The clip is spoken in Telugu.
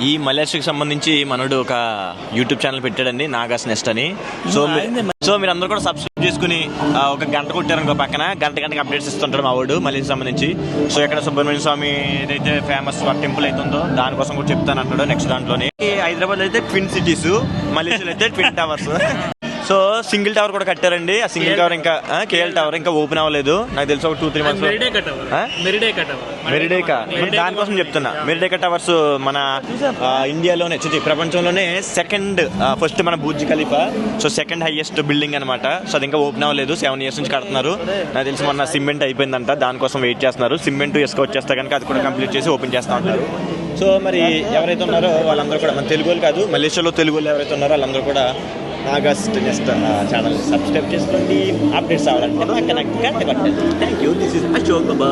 ఈ మలేషియాకి సంబంధించి మనోడు ఒక యూట్యూబ్ ఛానల్ పెట్టాడండి, నాగాస్ నెస్ట్ అని. సో మీరు అందరూ కూడా సబ్స్క్రైబ్ చేసుకుని ఒక గంట కొట్టారనుకో, పక్కన గంటకి అప్డేట్స్ ఇస్తుంటాడు మా వాడు మలేషియాకి సంబంధించి. సో ఇక్కడ సుబ్రహ్మణ్య స్వామి ఏదైతే ఫేమస్ టెంపుల్ అయితే ఉందో దానికోసం కూడా చెప్తాను అంటాడు నెక్స్ట్ దాంట్లోనే. హైదరాబాద్ అయితే ట్విన్ సిటీస్, మలేషియాలో అయితే twin towers. So single tower కూడా కట్టారండి. ఆ సింగిల్ టవర్ ఇంకా కేఎల్ టవర్ ఇంకా ఓపెన్ అవ్వలేదు, నాకు తెలిసి ఒక 2-3 months. మెరిడేకా దానికోసం చెప్తున్నా. మెరిడేకా టవర్స్ మన ఇండియాలోనే ప్రపంచంలోనే ఫస్ట్ మన Burj Khalifa. So second highest building అనమాట. సో అది ఇంకా ఓపెన్ అవ్వలేదు, 7 years నుంచి కడుతున్నారు. నాకు తెలిసి మొన్న సిమెంట్ అయిపోయిందంట, దానికోసం వెయిట్ చేస్తున్నారు. సిమెంట్ ఇసుక వచ్చేస్తే కనుక అది కూడా కంప్లీట్ చేసి ఓపెన్ చేస్తూ ఉంటారు. సో మరి ఎవరైతే ఉన్నారో వాళ్ళందరూ కూడా, మన తెలుగు వాళ్ళు కాదు మలేషియాలో తెలుగు వాళ్ళు ఎవరైతే ఉన్నారో వాళ్ళందరూ కూడా నాగాస్ నెస్ట్ ఛానల్ సబ్స్క్రైబ్ చేసుకోండి. అప్డేట్స్ అవ్వాలంటే thank you. This is Ashok Baba.